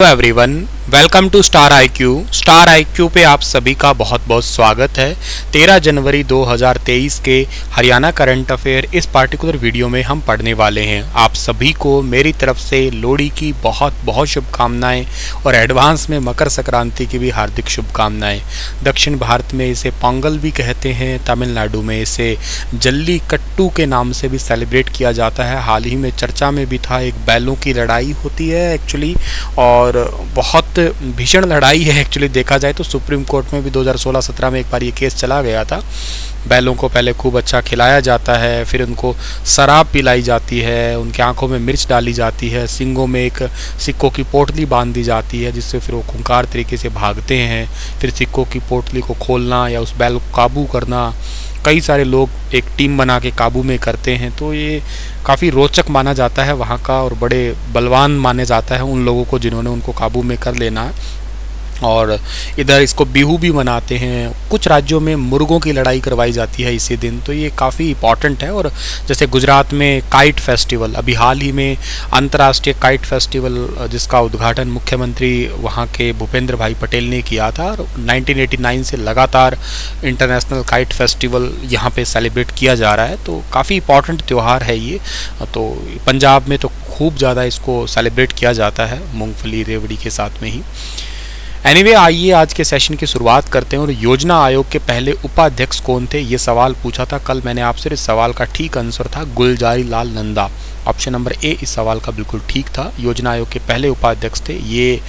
Hello everyone, welcome to star IQ. Star IQ पे आप सभी का बहुत बहुत स्वागत है। 13 जनवरी 2023 के हरियाणा करंट अफेयर इस पार्टिकुलर वीडियो में हम पढ़ने वाले हैं। आप सभी को मेरी तरफ से लोहड़ी की बहुत बहुत शुभकामनाएं और एडवांस में मकर संक्रांति की भी हार्दिक शुभकामनाएं। दक्षिण भारत में इसे पोंगल भी कहते हैं, तमिलनाडु में इसे जल्लीकट्टू के नाम से भी सेलिब्रेट किया जाता है। हाल ही में चर्चा में भी था, एक बैलों की लड़ाई होती है एक्चुअली, और बहुत भीषण लड़ाई है एक्चुअली देखा जाए तो। सुप्रीम कोर्ट में भी 2016-17 में एक बार ये केस चला गया था। बैलों को पहले खूब अच्छा खिलाया जाता है, फिर उनको शराब पिलाई जाती है, उनकी आंखों में मिर्च डाली जाती है, सींगों में एक सिक्कों की पोटली बांध दी जाती है जिससे फिर वो खूंखार तरीके से भागते हैं। फिर सिक्कों की पोटली को खोलना या उस बैल को काबू करना, कई सारे लोग एक टीम बना के काबू में करते हैं। तो ये काफ़ी रोचक माना जाता है वहाँ का, और बड़े बलवान माने जाता है उन लोगों को जिन्होंने उनको काबू में कर लेना है। और इधर इसको बिहू भी मनाते हैं। कुछ राज्यों में मुर्गों की लड़ाई करवाई जाती है इसी दिन, तो ये काफ़ी इम्पॉर्टेंट है। और जैसे गुजरात में काइट फेस्टिवल, अभी हाल ही में अंतर्राष्ट्रीय काइट फेस्टिवल जिसका उद्घाटन मुख्यमंत्री वहाँ के भूपेंद्र भाई पटेल ने किया था, और 1989 से लगातार इंटरनेशनल काइट फेस्टिवल यहाँ पे सेलिब्रेट किया जा रहा है। तो काफ़ी इम्पॉर्टेंट त्यौहार है ये। तो पंजाब में तो खूब ज़्यादा इसको सेलिब्रेट किया जाता है मूँगफली रेवड़ी के साथ में ही। एनीवे, आइए आज के सेशन की शुरुआत करते हैं। और योजना आयोग के पहले उपाध्यक्ष कौन थे, ये सवाल पूछा था कल मैंने आपसे। इस सवाल का ठीक आंसर था Gulzari Lal Nanda. Option number A इस सवाल का बिल्कुल ठीक था। योजना आयोग के पहले उपाध्यक्ष थे। ये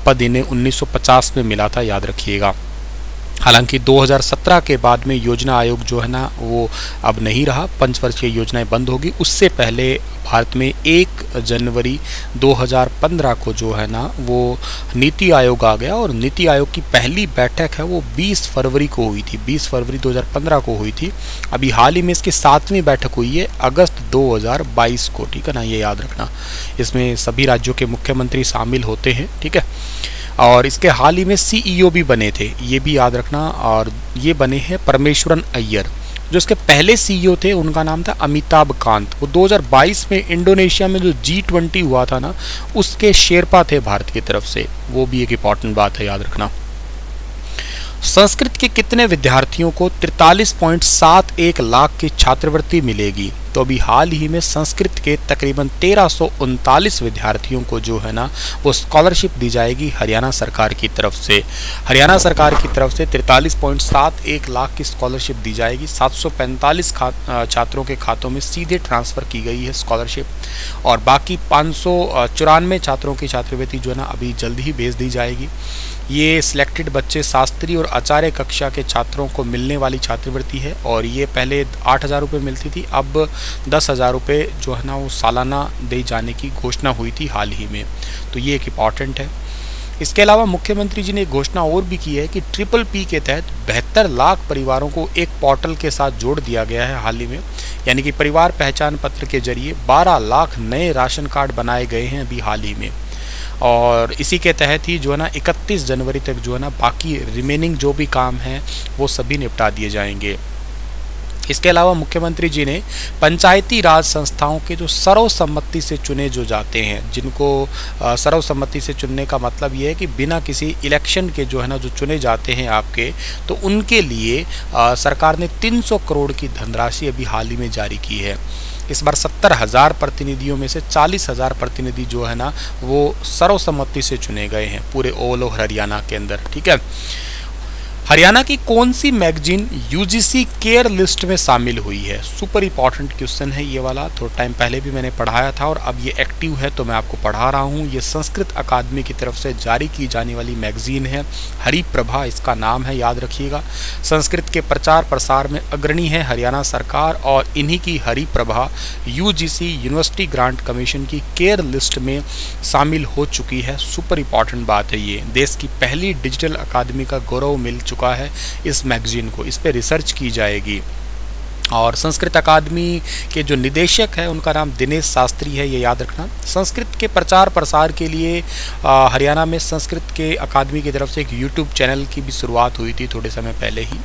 पद इन्हें 1950 में मिला था, याद रखिएगा। हालांकि 2017 के बाद में योजना आयोग जो है ना वो अब नहीं रहा, पंचवर्षीय योजनाएं बंद होगी। उससे पहले भारत में 1 जनवरी 2015 को जो है ना वो नीति आयोग आ गया, और नीति आयोग की पहली बैठक है वो 20 फरवरी को हुई थी, 20 फरवरी 2015 को हुई थी। अभी हाल ही में इसकी 7वीं बैठक हुई है अगस्त 2022 को, ठीक है ना, ये याद रखना। इसमें सभी राज्यों के मुख्यमंत्री शामिल होते हैं, ठीक है। और इसके हाल ही में सीईओ भी बने थे, ये भी याद रखना। और ये बने हैं परमेश्वरन अय्यर। जो इसके पहले सीईओ थे उनका नाम था अमिताभ कांत। वो 2022 में इंडोनेशिया में जो G20 हुआ था ना, उसके शेरपा थे भारत की तरफ से। वो भी एक इम्पॉर्टेंट बात है, याद रखना। संस्कृत के कितने विद्यार्थियों को 43.71 लाख की छात्रवृत्ति मिलेगी? तो अभी हाल ही में संस्कृत के तकरीबन 1339 विद्यार्थियों को जो है ना वो स्कॉलरशिप दी जाएगी हरियाणा सरकार की तरफ से। हरियाणा सरकार की तरफ से 43.71 लाख की स्कॉलरशिप दी जाएगी। 745 छात्रों के खातों में सीधे ट्रांसफ़र की गई है स्कॉलरशिप, और बाकी 594 छात्रों की छात्रवृत्ति जो है ना अभी जल्द ही भेज दी जाएगी। ये सिलेक्टेड बच्चे शास्त्री और आचार्य कक्षा के छात्रों को मिलने वाली छात्रवृत्ति है, और ये पहले 8,000 रुपये मिलती थी, अब 10,000 रुपये जो है ना वो सालाना दे जाने की घोषणा हुई थी हाल ही में। तो ये एक इम्पॉर्टेंट है। इसके अलावा मुख्यमंत्री जी ने एक घोषणा और भी की है कि PPP के तहत 72 लाख परिवारों को एक पोर्टल के साथ जोड़ दिया गया है हाल ही में। यानी कि परिवार पहचान पत्र के जरिए 12 लाख नए राशन कार्ड बनाए गए हैं अभी हाल ही में। और इसी के तहत ही जो है ना 31 जनवरी तक जो है ना बाकी रिमेनिंग जो भी काम है वो सभी निपटा दिए जाएंगे। इसके अलावा मुख्यमंत्री जी ने पंचायती राज संस्थाओं के जो सर्वसम्मति से चुने जो जाते हैं, जिनको सर्वसम्मति से चुनने का मतलब ये है कि बिना किसी इलेक्शन के जो है ना जो चुने जाते हैं आपके, तो उनके लिए सरकार ने 300 करोड़ की धनराशि अभी हाल ही में जारी की है। इस बार 70,000 प्रतिनिधियों में से 40,000 प्रतिनिधि जो है ना वो सर्वसम्मति से चुने गए हैं पूरे ऑल ओवर हरियाणा के अंदर, ठीक है। हरियाणा की कौन सी मैगजीन UGC केयर लिस्ट में शामिल हुई है? सुपर इंपॉर्टेंट क्वेश्चन है ये वाला। थोड़ा टाइम पहले भी मैंने पढ़ाया था, और अब ये एक्टिव है तो मैं आपको पढ़ा रहा हूँ। ये संस्कृत अकादमी की तरफ से जारी की जाने वाली मैगजीन है, हरिप्रभा इसका नाम है, याद रखिएगा। संस्कृत के प्रचार प्रसार में अग्रणी है हरियाणा सरकार, और इन्हीं की Hariprabha UGC university grant commission की केयर लिस्ट में शामिल हो चुकी है। सुपर इंपॉर्टेंट बात है ये। देश की पहली डिजिटल अकादमी का गौरव मिल चुका है इस मैगजीन को। इस पे रिसर्च की जाएगी। और संस्कृत अकादमी के जो निदेशक है उनका नाम दिनेश शास्त्री है, ये याद रखना। संस्कृत के प्रचार प्रसार के लिए हरियाणा में संस्कृत के अकादमी की तरफ से एक यूट्यूब चैनल की भी शुरुआत हुई थी थोड़े समय पहले ही।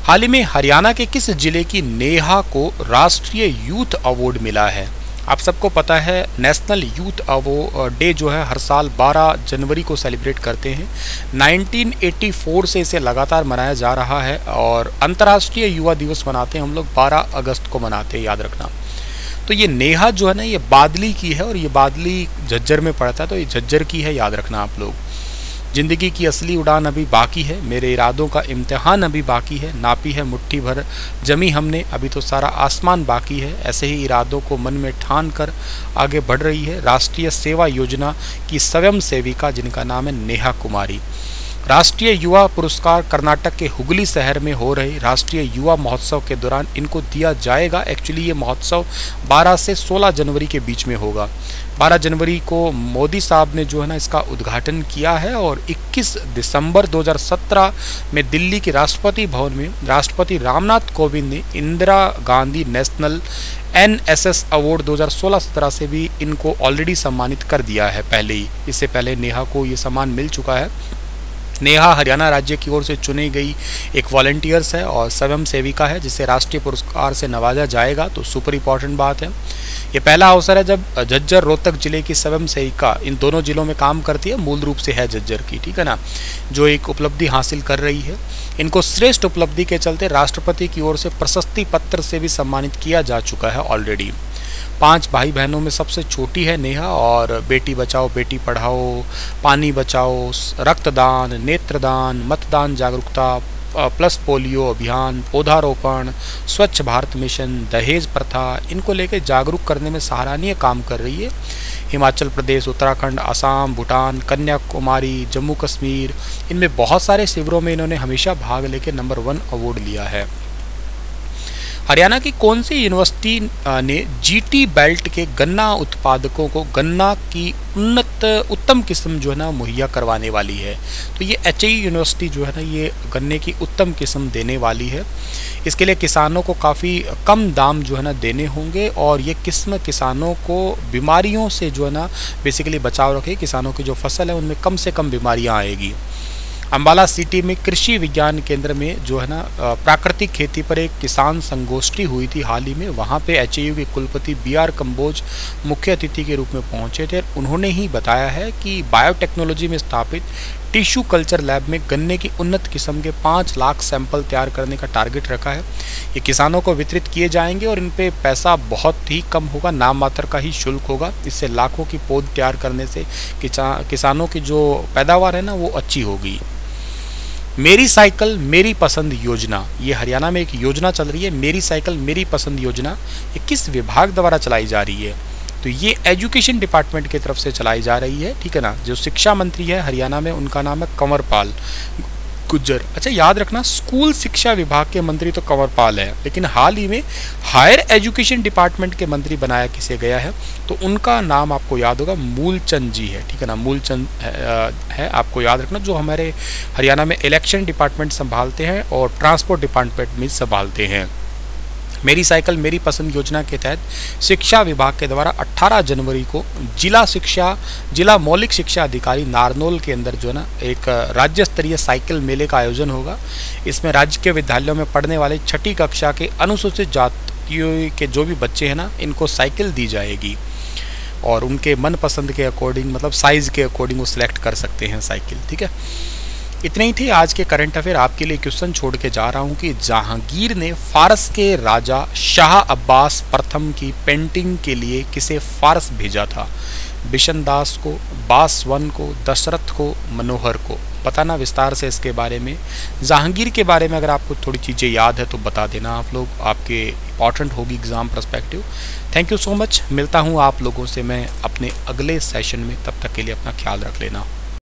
हाल ही में हरियाणा के किस जिले की नेहा को राष्ट्रीय यूथ अवार्ड मिला है? आप सबको पता है नेशनल यूथ डे जो है हर साल 12 जनवरी को सेलिब्रेट करते हैं। 1984 से इसे लगातार मनाया जा रहा है और अंतर्राष्ट्रीय युवा दिवस मनाते हैं हम लोग 12 अगस्त को मनाते हैं, याद रखना। तो ये नेहा जो है ना, ये बादली की है और ये बादली झज्जर में पड़ता है, तो ये झज्जर की है, याद रखना आप लोग। ज़िंदगी की असली उड़ान अभी बाकी है, मेरे इरादों का इम्तिहान अभी बाकी है, नापी है मुट्ठी भर जमी हमने, अभी तो सारा आसमान बाकी है। ऐसे ही इरादों को मन में ठान कर आगे बढ़ रही है राष्ट्रीय सेवा योजना की स्वयं सेविका, जिनका नाम है नेहा कुमारी। राष्ट्रीय युवा पुरस्कार कर्नाटक के हुगली शहर में हो रहे राष्ट्रीय युवा महोत्सव के दौरान इनको दिया जाएगा। एक्चुअली ये महोत्सव 12 से 16 जनवरी के बीच में होगा। 12 जनवरी को मोदी साहब ने जो है ना इसका उद्घाटन किया है और 21 दिसंबर 2017 में दिल्ली के राष्ट्रपति भवन में राष्ट्रपति रामनाथ कोविंद ने Indira Gandhi national NSS award 2016-17 से भी इनको ऑलरेडी सम्मानित कर दिया है पहले ही। इससे पहले नेहा को ये सम्मान मिल चुका है। नेहा हरियाणा राज्य की ओर से चुनी गई एक वॉलंटियर्स है और स्वयं सेविका है, जिसे राष्ट्रीय पुरस्कार से नवाजा जाएगा। तो सुपर इम्पॉर्टेंट बात है। ये पहला अवसर है जब झज्जर रोहतक जिले की स्वयं सेविका इन दोनों जिलों में काम करती है, मूल रूप से है झज्जर की, ठीक है ना, जो एक उपलब्धि हासिल कर रही है। इनको श्रेष्ठ उपलब्धि के चलते राष्ट्रपति की ओर से प्रशस्ति पत्र से भी सम्मानित किया जा चुका है ऑलरेडी। 5 भाई बहनों में सबसे छोटी है नेहा और बेटी बचाओ बेटी पढ़ाओ, पानी बचाओ, रक्तदान, नेत्रदान, मतदान जागरूकता, प्लस पोलियो अभियान, पौधारोपण, स्वच्छ भारत मिशन, दहेज प्रथा, इनको लेकर जागरूक करने में सराहनीय काम कर रही है। हिमाचल प्रदेश, उत्तराखंड, असम, भूटान, कन्याकुमारी, जम्मू कश्मीर, इनमें बहुत सारे शिविरों में इन्होंने हमेशा भाग लेकर नंबर 1 अवार्ड लिया है। हरियाणा की कौन सी यूनिवर्सिटी ने GT बेल्ट के गन्ना उत्पादकों को गन्ना की उत्तम किस्म जो है ना मुहैया करवाने वाली है? तो ये HI यूनिवर्सिटी जो है ना ये गन्ने की उत्तम किस्म देने वाली है। इसके लिए किसानों को काफ़ी कम दाम जो है ना देने होंगे और ये किस्म किसानों को बीमारियों से जो है ना बेसिकली बचाव रखे। किसानों की जो फसल है उनमें कम से कम बीमारियाँ आएगी। अम्बाला सिटी में कृषि विज्ञान केंद्र में जो है ना प्राकृतिक खेती पर एक किसान संगोष्ठी हुई थी हाल ही में। वहाँ पे HIU के कुलपति BR कंबोज मुख्य अतिथि के रूप में पहुँचे थे। उन्होंने ही बताया है कि बायोटेक्नोलॉजी में स्थापित टिश्यू कल्चर लैब में गन्ने की उन्नत किस्म के 5 लाख सैंपल तैयार करने का टारगेट रखा है। ये किसानों को वितरित किए जाएंगे और इन पे पैसा बहुत ही कम होगा, नाम मात्र का ही शुल्क होगा। इससे लाखों की पौध तैयार करने से किसानों की जो पैदावार है ना वो अच्छी होगी। मेरी साइकिल मेरी पसंद योजना, ये हरियाणा में एक योजना चल रही है, मेरी साइकिल मेरी पसंद योजना। ये किस विभाग द्वारा चलाई जा रही है? तो ये एजुकेशन डिपार्टमेंट की तरफ से चलाई जा रही है, ठीक है ना। जो शिक्षा मंत्री है हरियाणा में उनका नाम है कंवरपाल गुज्जर। अच्छा याद रखना, स्कूल शिक्षा विभाग के मंत्री तो कंवरपाल है, लेकिन हाल ही में हायर एजुकेशन डिपार्टमेंट के मंत्री बनाया किसे गया है तो उनका नाम आपको याद होगा, मूलचंद जी है, ठीक है ना। मूलचंद है आपको याद रखना, जो हमारे हरियाणा में इलेक्शन डिपार्टमेंट संभालते हैं और ट्रांसपोर्ट डिपार्टमेंट में संभालते हैं। मेरी साइकिल मेरी पसंद योजना के तहत शिक्षा विभाग के द्वारा 18 जनवरी को जिला मौलिक शिक्षा अधिकारी नारनौल के अंदर जो है ना एक राज्य स्तरीय साइकिल मेले का आयोजन होगा। इसमें राज्य के विद्यालयों में पढ़ने वाले 6ठी कक्षा के अनुसूचित जातियों के जो भी बच्चे हैं ना इनको साइकिल दी जाएगी और उनके मनपसंद के अकॉर्डिंग, मतलब साइज़ के अकॉर्डिंग वो सिलेक्ट कर सकते हैं साइकिल, ठीक है। इतने ही थे आज के करंट अफेयर। आपके लिए क्वेश्चन छोड़ के जा रहा हूँ कि जहांगीर ने फारस के राजा शाह अब्बास प्रथम की पेंटिंग के लिए किसे फारस भेजा था? बिशनदास को, बासवन को, दशरथ को, मनोहर को? बताना विस्तार से इसके बारे में। जहांगीर के बारे में अगर आपको थोड़ी चीज़ें याद है तो बता देना आप लोग, आपके इंपॉर्टेंट होगी exam perspective. Thank you so much. मिलता हूँ आप लोगों से मैं अपने अगले सेशन में, तब तक के लिए अपना ख्याल रख लेना।